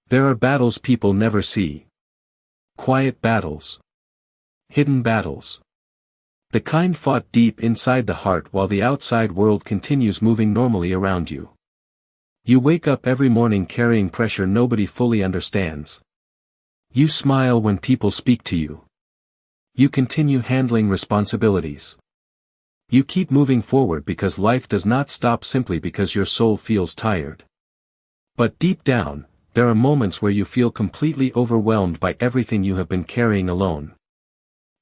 There are battles people never see. Quiet battles. Hidden battles. The kind fought deep inside the heart while the outside world continues moving normally around you. You wake up every morning carrying pressure nobody fully understands. You smile when people speak to you. You continue handling responsibilities. You keep moving forward because life does not stop simply because your soul feels tired. But deep down, there are moments where you feel completely overwhelmed by everything you have been carrying alone.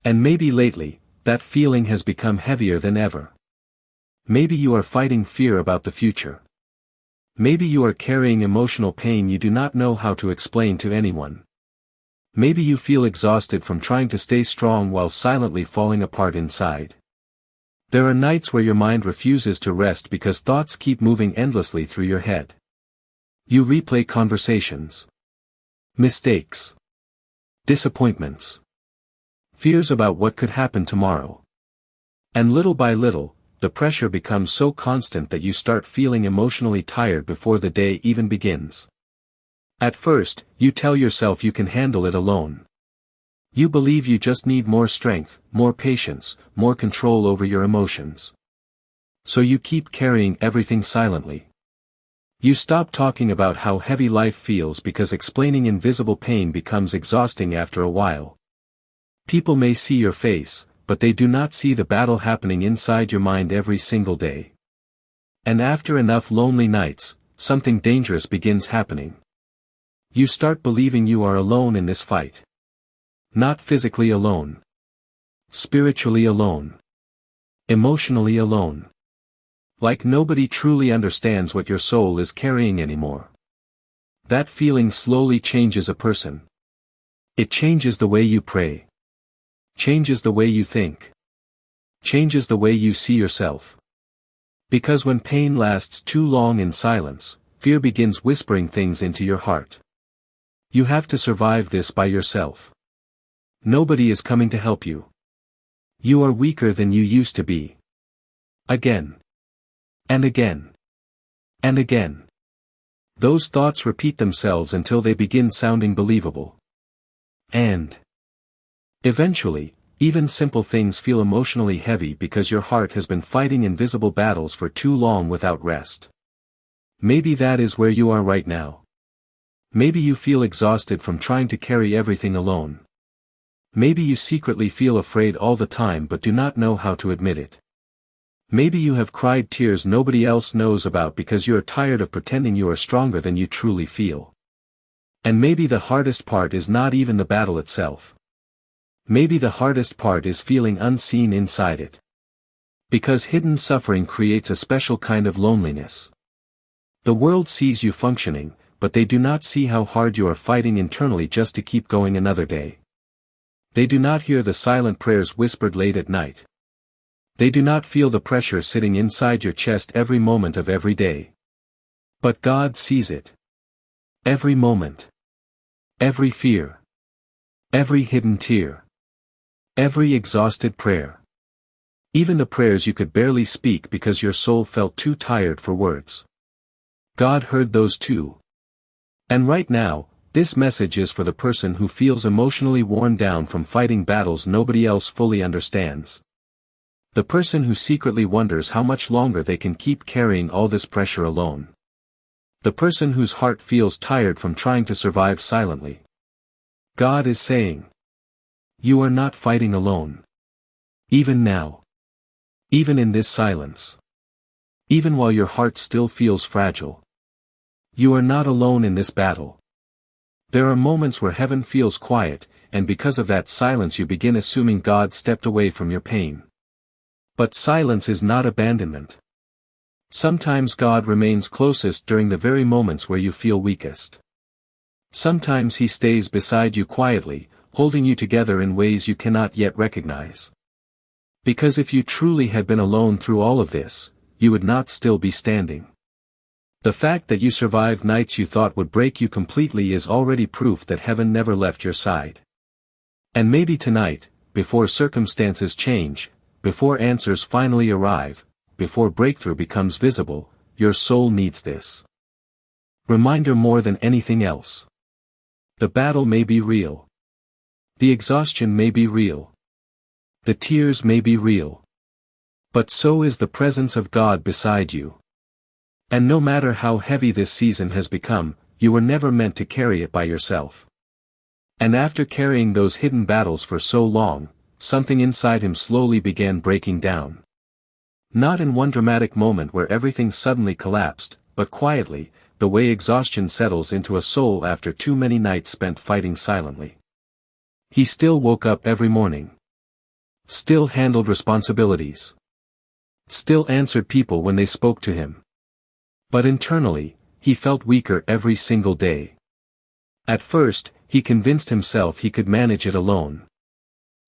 And maybe lately, that feeling has become heavier than ever. Maybe you are fighting fear about the future. Maybe you are carrying emotional pain you do not know how to explain to anyone. Maybe you feel exhausted from trying to stay strong while silently falling apart inside. There are nights where your mind refuses to rest because thoughts keep moving endlessly through your head. You replay conversations. Mistakes. Disappointments. Fears about what could happen tomorrow. And little by little, the pressure becomes so constant that you start feeling emotionally tired before the day even begins. At first, you tell yourself you can handle it alone. You believe you just need more strength, more patience, more control over your emotions. So you keep carrying everything silently. You stop talking about how heavy life feels because explaining invisible pain becomes exhausting after a while. People may see your face, but they do not see the battle happening inside your mind every single day. And after enough lonely nights, something dangerous begins happening. You start believing you are alone in this fight. Not physically alone. Spiritually alone. Emotionally alone. Like nobody truly understands what your soul is carrying anymore. That feeling slowly changes a person. It changes the way you pray. Changes the way you think. Changes the way you see yourself. Because when pain lasts too long in silence, fear begins whispering things into your heart. You have to survive this by yourself. Nobody is coming to help you. You are weaker than you used to be. Again. And again. And again. Those thoughts repeat themselves until they begin sounding believable. And eventually, even simple things feel emotionally heavy because your heart has been fighting invisible battles for too long without rest. Maybe that is where you are right now. Maybe you feel exhausted from trying to carry everything alone. Maybe you secretly feel afraid all the time but do not know how to admit it. Maybe you have cried tears nobody else knows about because you are tired of pretending you are stronger than you truly feel. And maybe the hardest part is not even the battle itself. Maybe the hardest part is feeling unseen inside it. Because hidden suffering creates a special kind of loneliness. The world sees you functioning, but they do not see how hard you are fighting internally just to keep going another day. They do not hear the silent prayers whispered late at night. They do not feel the pressure sitting inside your chest every moment of every day. But God sees it. Every moment. Every fear. Every hidden tear. Every exhausted prayer. Even the prayers you could barely speak because your soul felt too tired for words. God heard those too. And right now, this message is for the person who feels emotionally worn down from fighting battles nobody else fully understands. The person who secretly wonders how much longer they can keep carrying all this pressure alone. The person whose heart feels tired from trying to survive silently. God is saying, you are not fighting alone. Even now. Even in this silence. Even while your heart still feels fragile. You are not alone in this battle. There are moments where heaven feels quiet, and because of that silence you begin assuming God stepped away from your pain. But silence is not abandonment. Sometimes God remains closest during the very moments where you feel weakest. Sometimes He stays beside you quietly, holding you together in ways you cannot yet recognize. Because if you truly had been alone through all of this, you would not still be standing. The fact that you survived nights you thought would break you completely is already proof that heaven never left your side. And maybe tonight, before circumstances change, before answers finally arrive, before breakthrough becomes visible, your soul needs this reminder more than anything else. The battle may be real. The exhaustion may be real. The tears may be real. But so is the presence of God beside you. And no matter how heavy this season has become, you were never meant to carry it by yourself. And after carrying those hidden battles for so long, something inside him slowly began breaking down. Not in one dramatic moment where everything suddenly collapsed, but quietly, the way exhaustion settles into a soul after too many nights spent fighting silently. He still woke up every morning. Still handled responsibilities. Still answered people when they spoke to him. But internally, he felt weaker every single day. At first, he convinced himself he could manage it alone.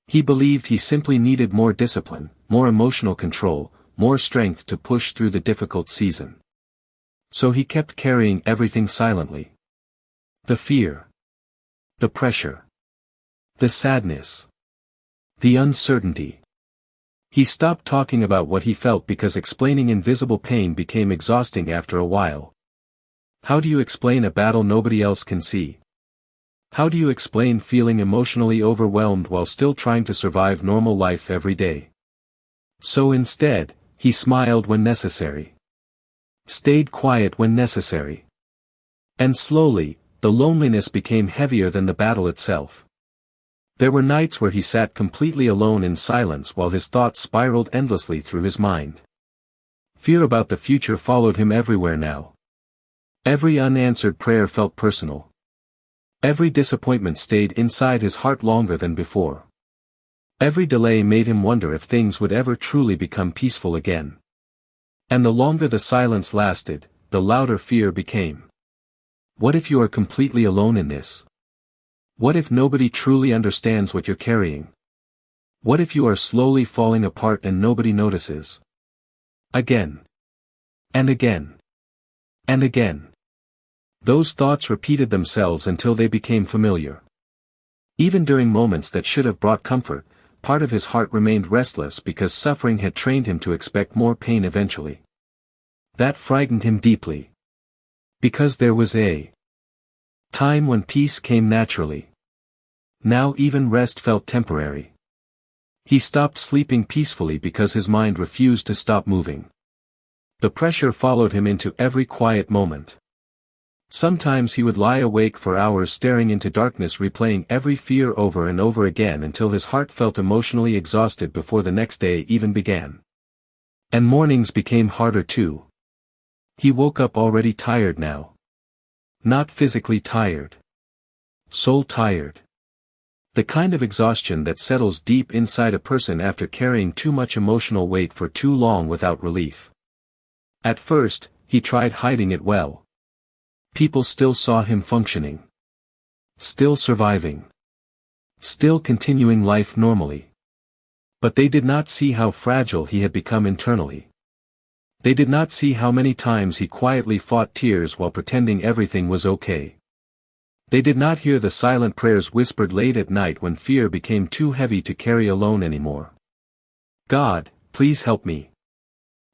He believed he simply needed more discipline, more emotional control, more strength to push through the difficult season. So he kept carrying everything silently. The fear. The pressure. The sadness. The uncertainty. He stopped talking about what he felt because explaining invisible pain became exhausting after a while. How do you explain a battle nobody else can see? How do you explain feeling emotionally overwhelmed while still trying to survive normal life every day? So instead, he smiled when necessary. Stayed quiet when necessary. And slowly, the loneliness became heavier than the battle itself. There were nights where he sat completely alone in silence while his thoughts spiraled endlessly through his mind. Fear about the future followed him everywhere now. Every unanswered prayer felt personal. Every disappointment stayed inside his heart longer than before. Every delay made him wonder if things would ever truly become peaceful again. And the longer the silence lasted, the louder fear became. What if you are completely alone in this? What if nobody truly understands what you're carrying? What if you are slowly falling apart and nobody notices? Again. And again. And again. Those thoughts repeated themselves until they became familiar. Even during moments that should have brought comfort, part of his heart remained restless because suffering had trained him to expect more pain eventually. That frightened him deeply. Because there was a time when peace came naturally. Now even rest felt temporary. He stopped sleeping peacefully because his mind refused to stop moving. The pressure followed him into every quiet moment. Sometimes he would lie awake for hours staring into darkness, replaying every fear over and over again until his heart felt emotionally exhausted before the next day even began. And mornings became harder too. He woke up already tired now. Not physically tired. Soul tired. The kind of exhaustion that settles deep inside a person after carrying too much emotional weight for too long without relief. At first, he tried hiding it well. People still saw him functioning. Still surviving. Still continuing life normally. But they did not see how fragile he had become internally. They did not see how many times he quietly fought tears while pretending everything was okay. They did not hear the silent prayers whispered late at night when fear became too heavy to carry alone anymore. God, please help me.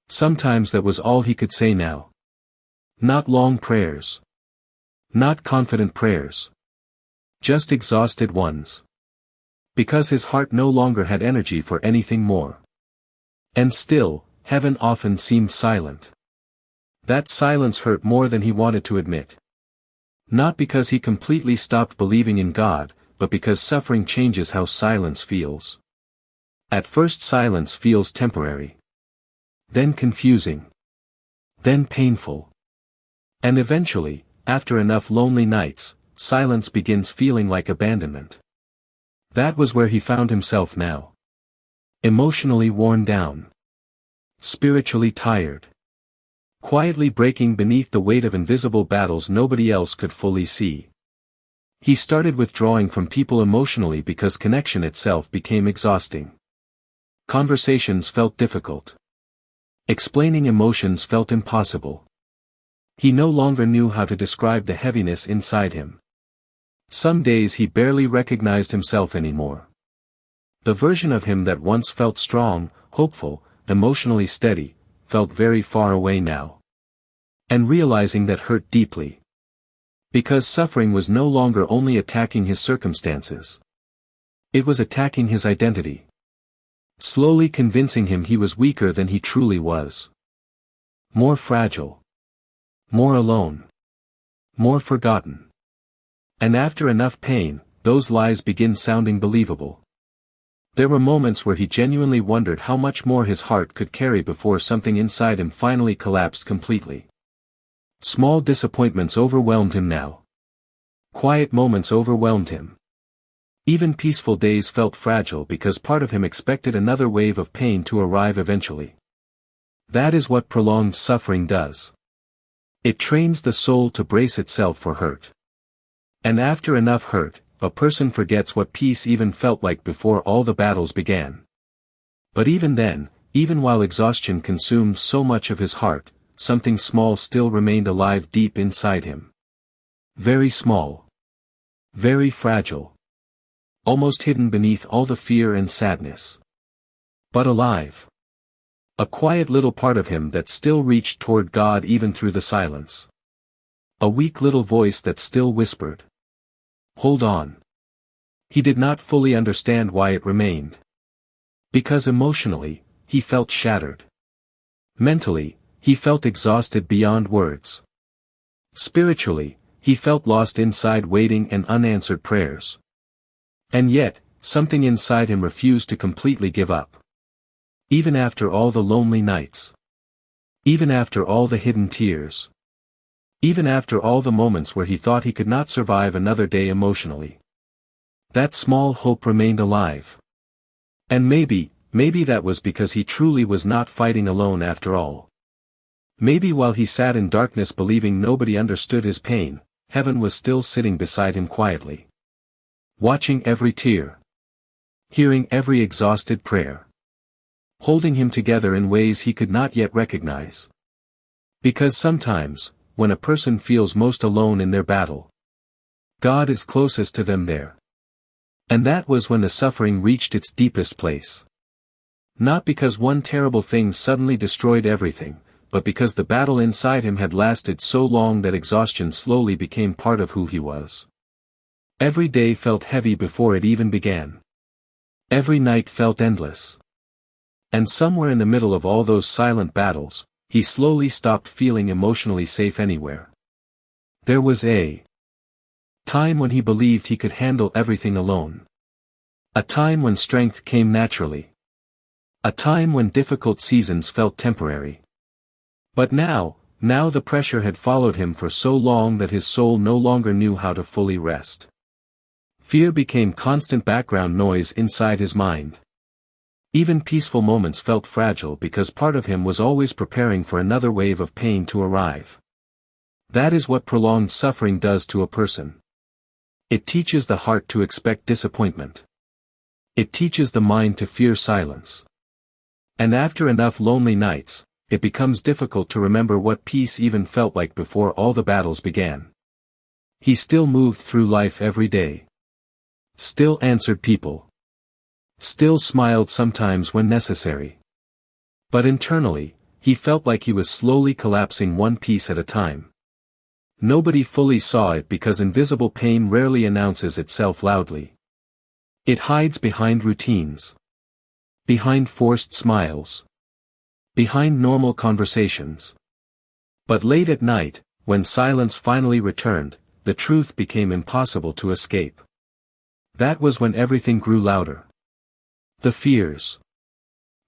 Sometimes that was all he could say now. Not long prayers. Not confident prayers. Just exhausted ones. Because his heart no longer had energy for anything more. And still, heaven often seemed silent. That silence hurt more than he wanted to admit. Not because he completely stopped believing in God, but because suffering changes how silence feels. At first silence feels temporary. Then confusing. Then painful. And eventually, after enough lonely nights, silence begins feeling like abandonment. That was where he found himself now. Emotionally worn down. Spiritually tired. Quietly breaking beneath the weight of invisible battles nobody else could fully see. He started withdrawing from people emotionally because connection itself became exhausting. Conversations felt difficult. Explaining emotions felt impossible. He no longer knew how to describe the heaviness inside him. Some days he barely recognized himself anymore. The version of him that once felt strong, hopeful, emotionally steady, felt very far away now. And realizing that hurt deeply. Because suffering was no longer only attacking his circumstances. It was attacking his identity. Slowly convincing him he was weaker than he truly was. More fragile. More alone. More forgotten. And after enough pain, those lies begin sounding believable. There were moments where he genuinely wondered how much more his heart could carry before something inside him finally collapsed completely. Small disappointments overwhelmed him now. Quiet moments overwhelmed him. Even peaceful days felt fragile because part of him expected another wave of pain to arrive eventually. That is what prolonged suffering does. It trains the soul to brace itself for hurt. And after enough hurt, a person forgets what peace even felt like before all the battles began. But even then, even while exhaustion consumed so much of his heart, something small still remained alive deep inside him. Very small. Very fragile. Almost hidden beneath all the fear and sadness. But alive. A quiet little part of him that still reached toward God even through the silence. A weak little voice that still whispered. Hold on. He did not fully understand why it remained. Because emotionally, he felt shattered. Mentally, he felt exhausted beyond words. Spiritually, he felt lost inside waiting and unanswered prayers. And yet, something inside him refused to completely give up. Even after all the lonely nights. Even after all the hidden tears. Even after all the moments where he thought he could not survive another day emotionally. That small hope remained alive. And maybe that was because he truly was not fighting alone after all. Maybe while he sat in darkness believing nobody understood his pain, heaven was still sitting beside him quietly. Watching every tear. Hearing every exhausted prayer. Holding him together in ways he could not yet recognize. Because sometimes, when a person feels most alone in their battle, God is closest to them there. And that was when the suffering reached its deepest place. Not because one terrible thing suddenly destroyed everything, but because the battle inside him had lasted so long that exhaustion slowly became part of who he was. Every day felt heavy before it even began. Every night felt endless. And somewhere in the middle of all those silent battles, he slowly stopped feeling emotionally safe anywhere. There was a time when he believed he could handle everything alone. A time when strength came naturally. A time when difficult seasons felt temporary. But now the pressure had followed him for so long that his soul no longer knew how to fully rest. Fear became constant background noise inside his mind. Even peaceful moments felt fragile because part of him was always preparing for another wave of pain to arrive. That is what prolonged suffering does to a person. It teaches the heart to expect disappointment. It teaches the mind to fear silence. And after enough lonely nights, it becomes difficult to remember what peace even felt like before all the battles began. He still moved through life every day. Still answered people. Still smiled sometimes when necessary. But internally, he felt like he was slowly collapsing one piece at a time. Nobody fully saw it because invisible pain rarely announces itself loudly. It hides behind routines. Behind forced smiles. Behind normal conversations. But late at night, when silence finally returned, the truth became impossible to escape. That was when everything grew louder. The fears.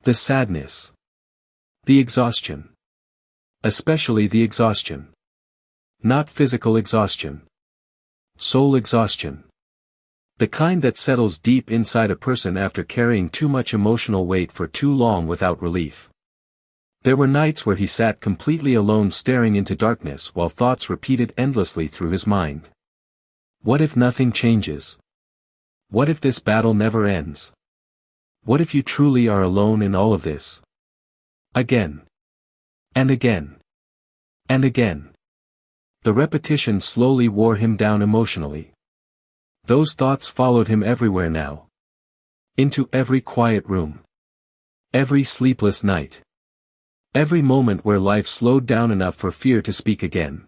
The sadness. The exhaustion. Especially the exhaustion. Not physical exhaustion. Soul exhaustion. The kind that settles deep inside a person after carrying too much emotional weight for too long without relief. There were nights where he sat completely alone staring into darkness while thoughts repeated endlessly through his mind. What if nothing changes? What if this battle never ends? What if you truly are alone in all of this? Again. And again. And again. The repetition slowly wore him down emotionally. Those thoughts followed him everywhere now. Into every quiet room. Every sleepless night. Every moment where life slowed down enough for fear to speak again.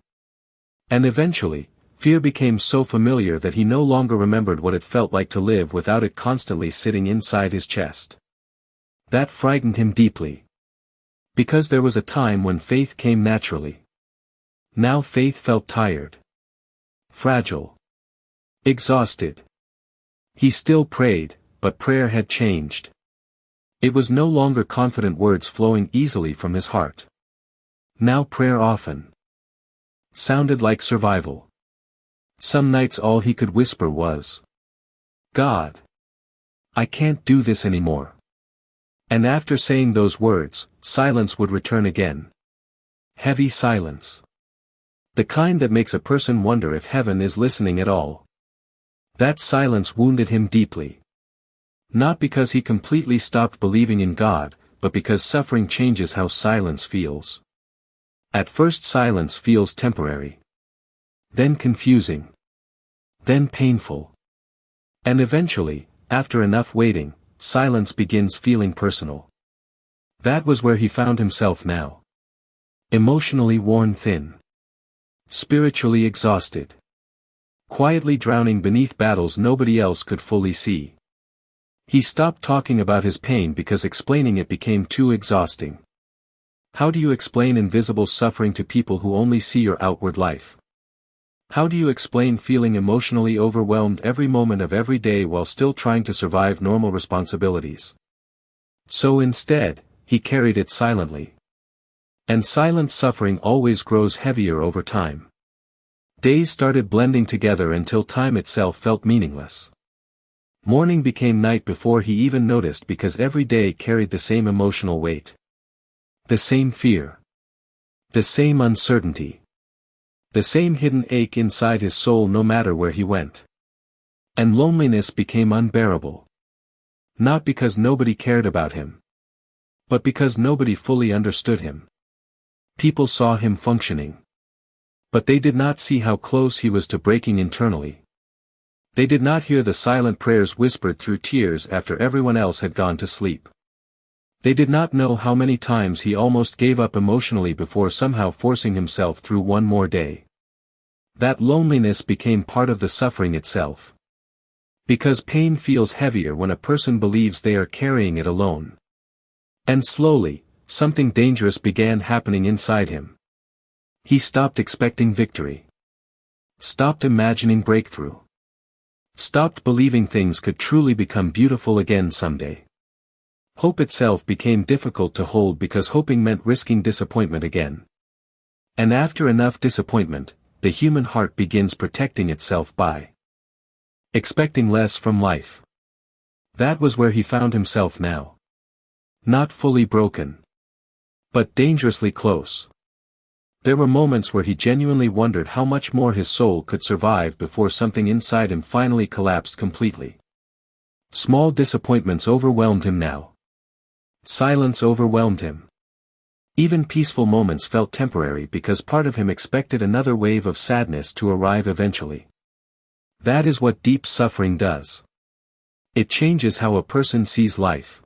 And eventually, Fear became so familiar that he no longer remembered what it felt like to live without it constantly sitting inside his chest. That frightened him deeply. Because there was a time when faith came naturally. Now faith felt tired. Fragile. Exhausted. He still prayed, but prayer had changed. It was no longer confident words flowing easily from his heart. Now prayer often sounded like survival. Some nights all he could whisper was, "God, I can't do this anymore." And after saying those words, silence would return again. Heavy silence. The kind that makes a person wonder if heaven is listening at all. That silence wounded him deeply. Not because he completely stopped believing in God, but because suffering changes how silence feels. At first silence feels temporary. Then confusing. Then painful. And eventually, after enough waiting, silence begins feeling personal. That was where he found himself now. Emotionally worn thin. Spiritually exhausted. Quietly drowning beneath battles nobody else could fully see. He stopped talking about his pain because explaining it became too exhausting. How do you explain invisible suffering to people who only see your outward life? How do you explain feeling emotionally overwhelmed every moment of every day while still trying to survive normal responsibilities? So instead, he carried it silently. And silent suffering always grows heavier over time. Days started blending together until time itself felt meaningless. Morning became night before he even noticed because every day carried the same emotional weight. The same fear. The same uncertainty. The same hidden ache inside his soul no matter where he went. And loneliness became unbearable. Not because nobody cared about him. But because nobody fully understood him. People saw him functioning. But they did not see how close he was to breaking internally. They did not hear the silent prayers whispered through tears after everyone else had gone to sleep. They did not know how many times he almost gave up emotionally before somehow forcing himself through one more day. That loneliness became part of the suffering itself. Because pain feels heavier when a person believes they are carrying it alone. And slowly, something dangerous began happening inside him. He stopped expecting victory. Stopped imagining breakthrough. Stopped believing things could truly become beautiful again someday. Hope itself became difficult to hold because hoping meant risking disappointment again. And after enough disappointment, the human heart begins protecting itself by expecting less from life. That was where he found himself now. Not fully broken. But dangerously close. There were moments where he genuinely wondered how much more his soul could survive before something inside him finally collapsed completely. Small disappointments overwhelmed him now. Silence overwhelmed him. Even peaceful moments felt temporary because part of him expected another wave of sadness to arrive eventually. That is what deep suffering does. It changes how a person sees life.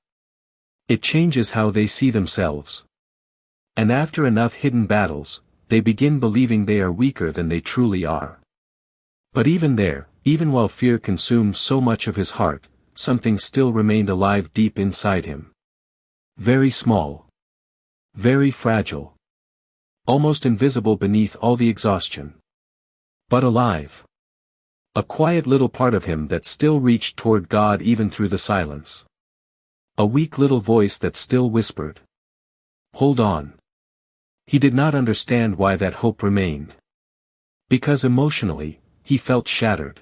It changes how they see themselves. And after enough hidden battles, they begin believing they are weaker than they truly are. But even there, even while fear consumed so much of his heart, something still remained alive deep inside him. Very small. Very fragile. Almost invisible beneath all the exhaustion. But alive. A quiet little part of him that still reached toward God even through the silence. A weak little voice that still whispered, "Hold on." He did not understand why that hope remained. Because emotionally, he felt shattered.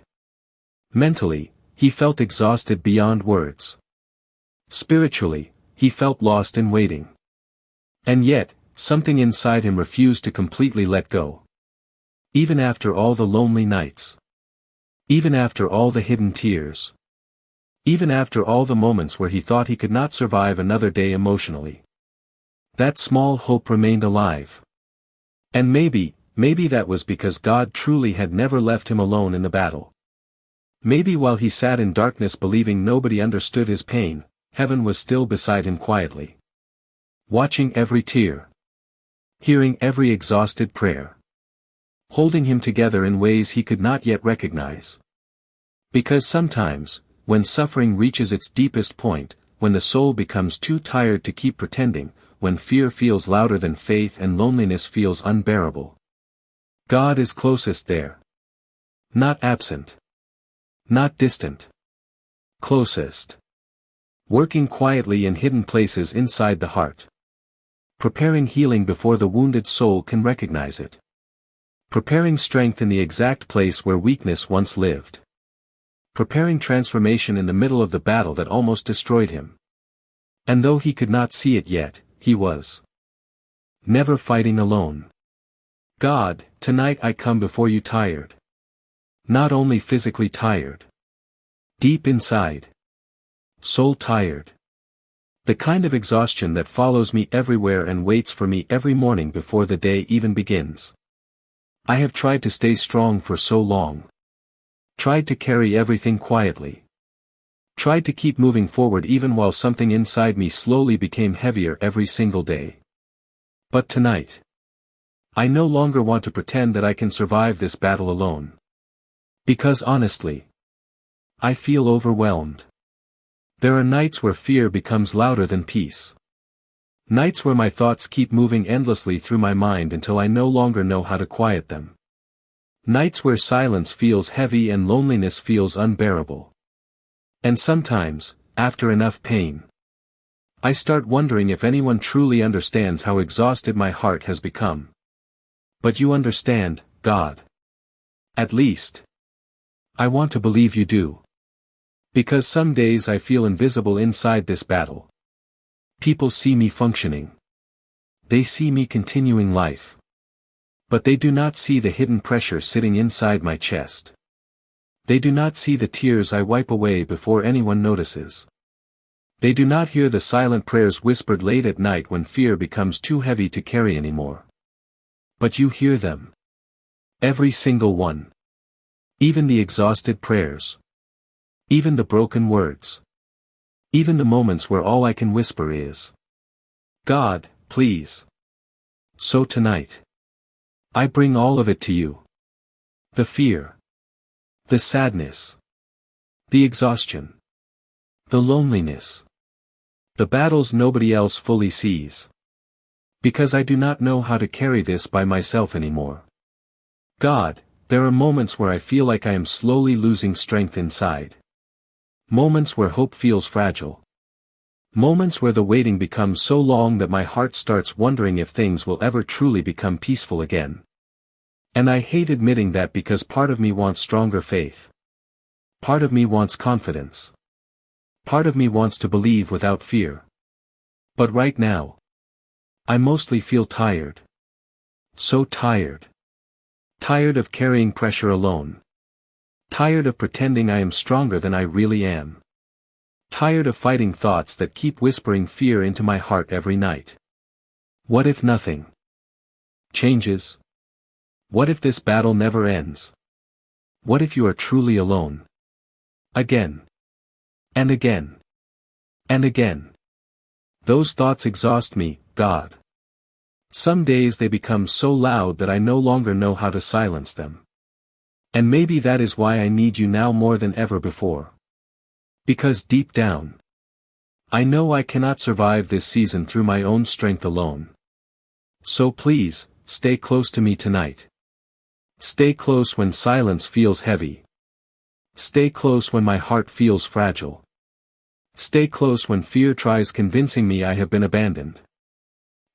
Mentally, he felt exhausted beyond words. Spiritually, he felt lost in waiting. And yet, something inside him refused to completely let go. Even after all the lonely nights. Even after all the hidden tears. Even after all the moments where he thought he could not survive another day emotionally. That small hope remained alive. And maybe that was because God truly had never left him alone in the battle. Maybe while he sat in darkness believing nobody understood his pain, heaven was still beside him quietly. Watching every tear. Hearing every exhausted prayer. holding him together in ways he could not yet recognize. Because sometimes, when suffering reaches its deepest point, when the soul becomes too tired to keep pretending, when fear feels louder than faith and loneliness feels unbearable, God is closest there. Not absent. Not distant. Closest. Working quietly in hidden places inside the heart. Preparing healing before the wounded soul can recognize it. Preparing strength in the exact place where weakness once lived. Preparing transformation in the middle of the battle that almost destroyed him. And though he could not see it yet, he was never fighting alone. God, tonight I come before you tired. Not only physically tired. Deep inside. Soul tired. The kind of exhaustion that follows me everywhere and waits for me every morning before the day even begins. I have tried to stay strong for so long. Tried to carry everything quietly. Tried to keep moving forward even while something inside me slowly became heavier every single day. But tonight, I no longer want to pretend that I can survive this battle alone. Because honestly, I feel overwhelmed. There are nights where fear becomes louder than peace. Nights where my thoughts keep moving endlessly through my mind until I no longer know how to quiet them. Nights where silence feels heavy and loneliness feels unbearable. And sometimes, after enough pain, I start wondering if anyone truly understands how exhausted my heart has become. But you understand, God. At least, I want to believe you do. Because some days I feel invisible inside this battle. People see me functioning. They see me continuing life. But they do not see the hidden pressure sitting inside my chest. They do not see the tears I wipe away before anyone notices. They do not hear the silent prayers whispered late at night when fear becomes too heavy to carry anymore. But you hear them. Every single one. Even the exhausted prayers. Even the broken words. Even the moments where all I can whisper is, God, please. So tonight, I bring all of it to you. The fear. The sadness. The exhaustion. The loneliness. The battles nobody else fully sees. Because I do not know how to carry this by myself anymore. God, there are moments where I feel like I am slowly losing strength inside. Moments where hope feels fragile. Moments where the waiting becomes so long that my heart starts wondering if things will ever truly become peaceful again. And I hate admitting that because part of me wants stronger faith. Part of me wants confidence. Part of me wants to believe without fear. But right now, I mostly feel tired. So tired. Tired of carrying pressure alone. Tired of pretending I am stronger than I really am. Tired of fighting thoughts that keep whispering fear into my heart every night. What if nothing changes? What if this battle never ends? What if you are truly alone? Again. And again. And again. Those thoughts exhaust me, God. Some days they become so loud that I no longer know how to silence them. And maybe that is why I need you now more than ever before. Because deep down, I know I cannot survive this season through my own strength alone. So please, stay close to me tonight. Stay close when silence feels heavy. Stay close when my heart feels fragile. Stay close when fear tries convincing me I have been abandoned.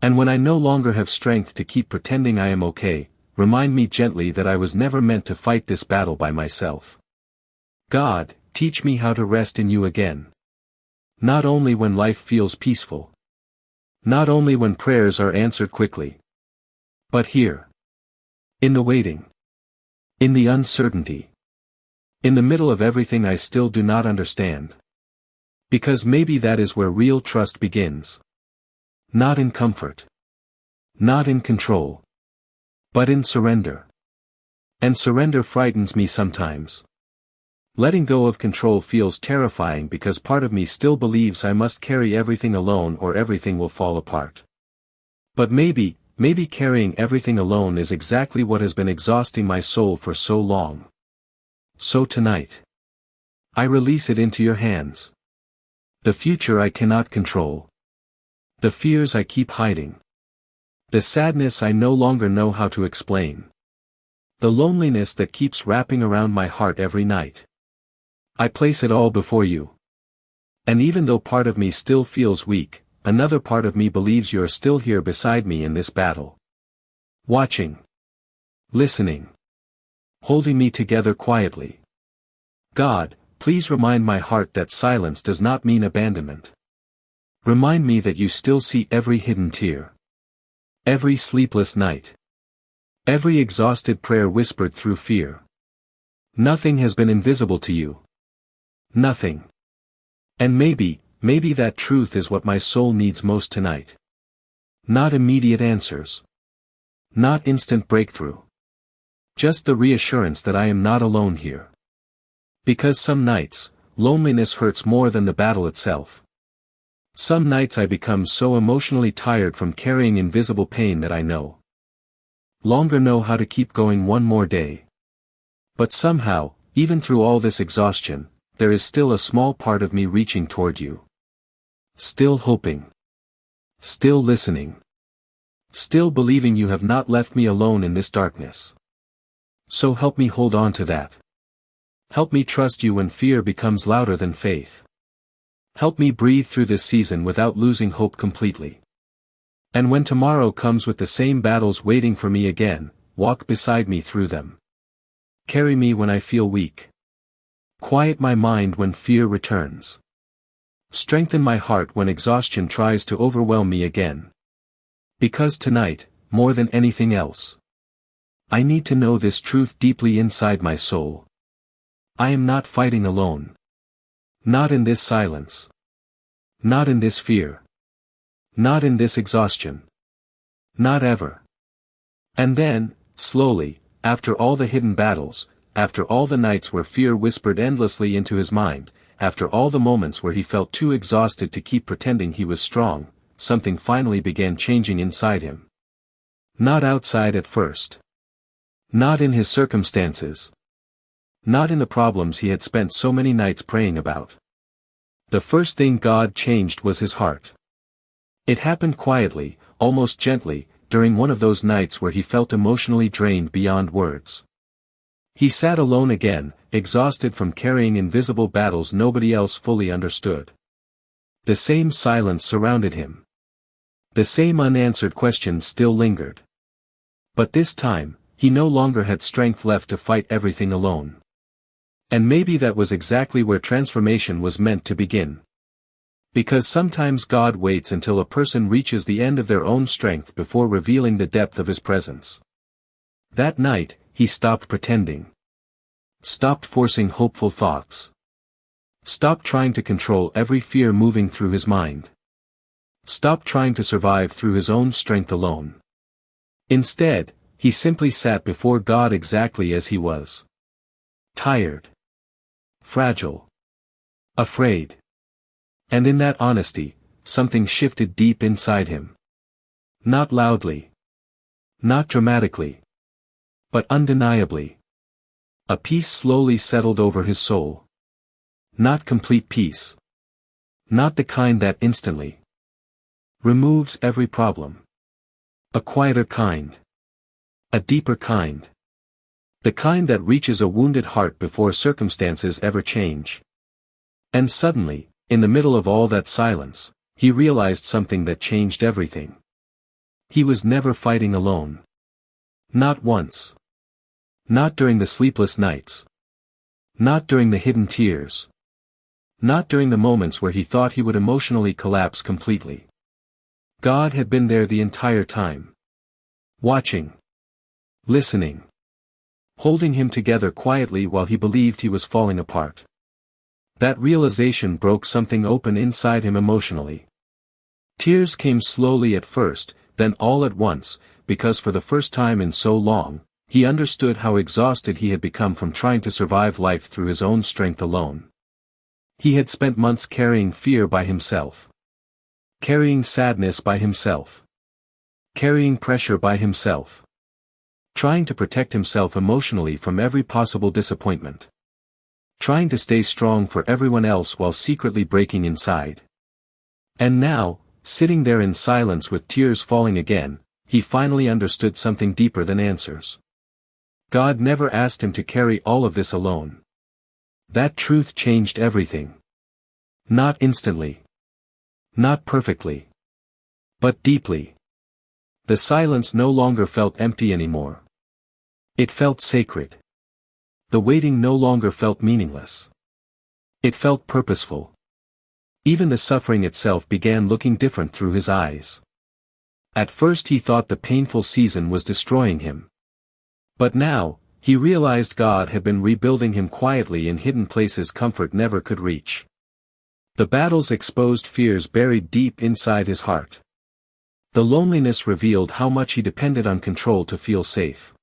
And when I no longer have strength to keep pretending I am okay, remind me gently that I was never meant to fight this battle by myself. God, teach me how to rest in you again. Not only when life feels peaceful. Not only when prayers are answered quickly. But here. In the waiting. In the uncertainty. In the middle of everything I still do not understand. Because maybe that is where real trust begins. Not in comfort. Not in control. But in surrender. And surrender frightens me sometimes. Letting go of control feels terrifying because part of me still believes I must carry everything alone or everything will fall apart. But maybe, maybe carrying everything alone is exactly what has been exhausting my soul for so long. So tonight, I release it into your hands. The future I cannot control. The fears I keep hiding. The sadness I no longer know how to explain. The loneliness that keeps wrapping around my heart every night. I place it all before you. And even though part of me still feels weak, another part of me believes you are still here beside me in this battle. Watching. Listening. Holding me together quietly. God, please remind my heart that silence does not mean abandonment. Remind me that you still see every hidden tear. Every sleepless night. Every exhausted prayer whispered through fear. Nothing has been invisible to you. Nothing. And maybe that truth is what my soul needs most tonight. Not immediate answers. Not instant breakthrough. Just the reassurance that I am not alone here. Because some nights, loneliness hurts more than the battle itself. Some nights I become so emotionally tired from carrying invisible pain that I no longer know how to keep going one more day. But somehow, even through all this exhaustion, there is still a small part of me reaching toward you. Still hoping. Still listening. Still believing you have not left me alone in this darkness. So help me hold on to that. Help me trust you when fear becomes louder than faith. Help me breathe through this season without losing hope completely. And when tomorrow comes with the same battles waiting for me again, walk beside me through them. Carry me when I feel weak. Quiet my mind when fear returns. Strengthen my heart when exhaustion tries to overwhelm me again. Because tonight, more than anything else, I need to know this truth deeply inside my soul. I am not fighting alone. Not in this silence. Not in this fear. Not in this exhaustion. Not ever. And then, slowly, after all the hidden battles, after all the nights where fear whispered endlessly into his mind, after all the moments where he felt too exhausted to keep pretending he was strong, something finally began changing inside him. Not outside at first. Not in his circumstances. Not in the problems he had spent so many nights praying about. The first thing God changed was his heart. It happened quietly, almost gently, during one of those nights where he felt emotionally drained beyond words. He sat alone again, exhausted from carrying invisible battles nobody else fully understood. The same silence surrounded him. The same unanswered questions still lingered. But this time, he no longer had strength left to fight everything alone. And maybe that was exactly where transformation was meant to begin. Because sometimes God waits until a person reaches the end of their own strength before revealing the depth of his presence. That night, he stopped pretending. Stopped forcing hopeful thoughts. Stopped trying to control every fear moving through his mind. Stopped trying to survive through his own strength alone. Instead, he simply sat before God exactly as he was. Tired. Fragile. Afraid. And in that honesty, something shifted deep inside him. Not loudly. Not dramatically. But undeniably. A peace slowly settled over his soul. Not complete peace. Not the kind that instantly removes every problem. A quieter kind. A deeper kind. The kind that reaches a wounded heart before circumstances ever change. And suddenly, in the middle of all that silence, he realized something that changed everything. He was never fighting alone. Not once. Not during the sleepless nights. Not during the hidden tears. Not during the moments where he thought he would emotionally collapse completely. God had been there the entire time. Watching. Listening. Holding him together quietly while he believed he was falling apart. That realization broke something open inside him emotionally. Tears came slowly at first, then all at once, because for the first time in so long, he understood how exhausted he had become from trying to survive life through his own strength alone. He had spent months carrying fear by himself. Carrying sadness by himself. Carrying pressure by himself. Trying to protect himself emotionally from every possible disappointment. Trying to stay strong for everyone else while secretly breaking inside. And now, sitting there in silence with tears falling again, he finally understood something deeper than answers. God never asked him to carry all of this alone. That truth changed everything. Not instantly. Not perfectly. But deeply. The silence no longer felt empty anymore. It felt sacred. The waiting no longer felt meaningless. It felt purposeful. Even the suffering itself began looking different through his eyes. At first he thought the painful season was destroying him. But now, he realized God had been rebuilding him quietly in hidden places comfort never could reach. The battles exposed fears buried deep inside his heart. The loneliness revealed how much he depended on control to feel safe.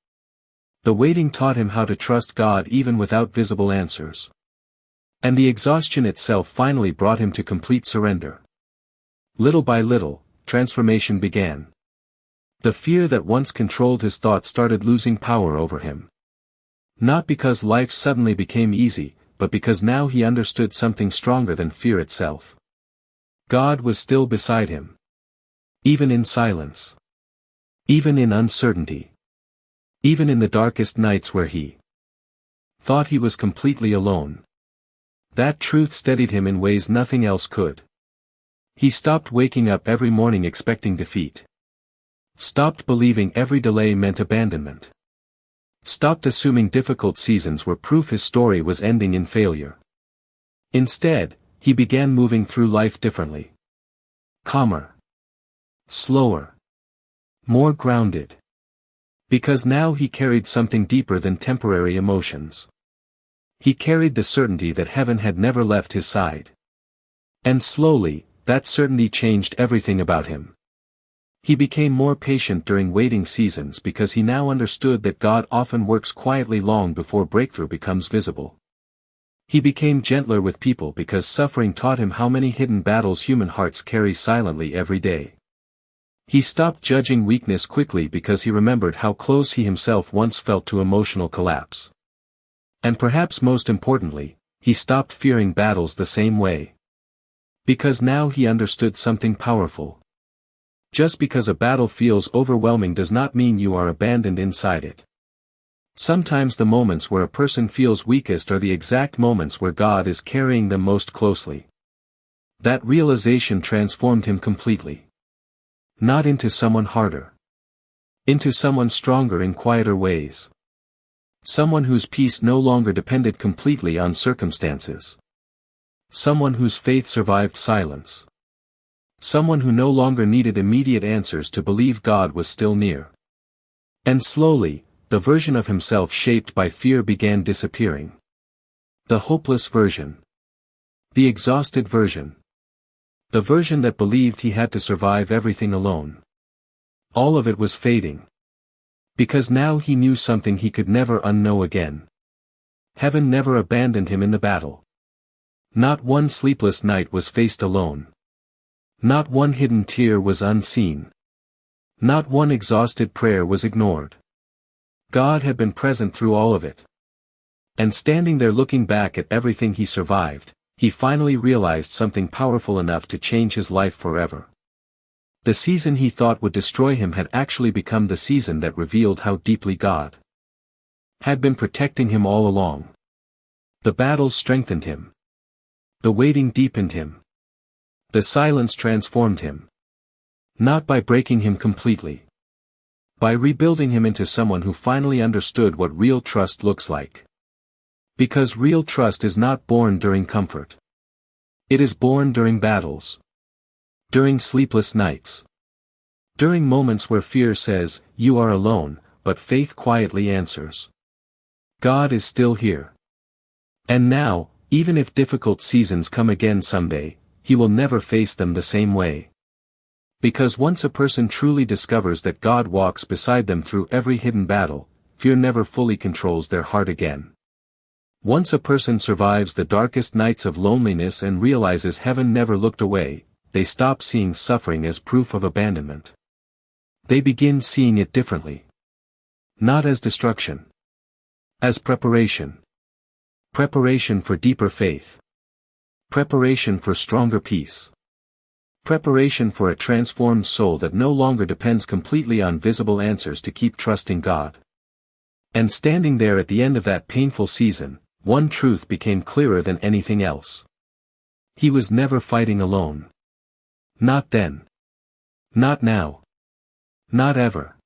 The waiting taught him how to trust God even without visible answers. And the exhaustion itself finally brought him to complete surrender. Little by little, transformation began. The fear that once controlled his thoughts started losing power over him. Not because life suddenly became easy, but because now he understood something stronger than fear itself. God was still beside him. Even in silence. Even in uncertainty. Even in the darkest nights where he thought he was completely alone. That truth steadied him in ways nothing else could. He stopped waking up every morning expecting defeat. Stopped believing every delay meant abandonment. Stopped assuming difficult seasons were proof his story was ending in failure. Instead, he began moving through life differently. Calmer. Slower. More grounded. Because now he carried something deeper than temporary emotions. He carried the certainty that heaven had never left his side. And slowly, that certainty changed everything about him. He became more patient during waiting seasons because he now understood that God often works quietly long before breakthrough becomes visible. He became gentler with people because suffering taught him how many hidden battles human hearts carry silently every day. He stopped judging weakness quickly because he remembered how close he himself once felt to emotional collapse. And perhaps most importantly, he stopped fearing battles the same way. Because now he understood something powerful. Just because a battle feels overwhelming does not mean you are abandoned inside it. Sometimes the moments where a person feels weakest are the exact moments where God is carrying them most closely. That realization transformed him completely. Not into someone harder. Into someone stronger in quieter ways. Someone whose peace no longer depended completely on circumstances. Someone whose faith survived silence. Someone who no longer needed immediate answers to believe God was still near. And slowly, the version of himself shaped by fear began disappearing. The hopeless version. The exhausted version. The version that believed he had to survive everything alone. All of it was fading. Because now he knew something he could never unknow again. Heaven never abandoned him in the battle. Not one sleepless night was faced alone. Not one hidden tear was unseen. Not one exhausted prayer was ignored. God had been present through all of it. And standing there looking back at everything he survived, he finally realized something powerful enough to change his life forever. The season he thought would destroy him had actually become the season that revealed how deeply God had been protecting him all along. The battles strengthened him. The waiting deepened him. The silence transformed him. Not by breaking him completely. By rebuilding him into someone who finally understood what real trust looks like. Because real trust is not born during comfort. It is born during battles. During sleepless nights. During moments where fear says, "You are alone," but faith quietly answers, "God is still here." And now, even if difficult seasons come again someday, he will never face them the same way. Because once a person truly discovers that God walks beside them through every hidden battle, fear never fully controls their heart again. Once a person survives the darkest nights of loneliness and realizes heaven never looked away, they stop seeing suffering as proof of abandonment. They begin seeing it differently. Not as destruction. As preparation. Preparation for deeper faith. Preparation for stronger peace. Preparation for a transformed soul that no longer depends completely on visible answers to keep trusting God. And standing there at the end of that painful season, one truth became clearer than anything else. He was never fighting alone. Not then. Not now. Not ever.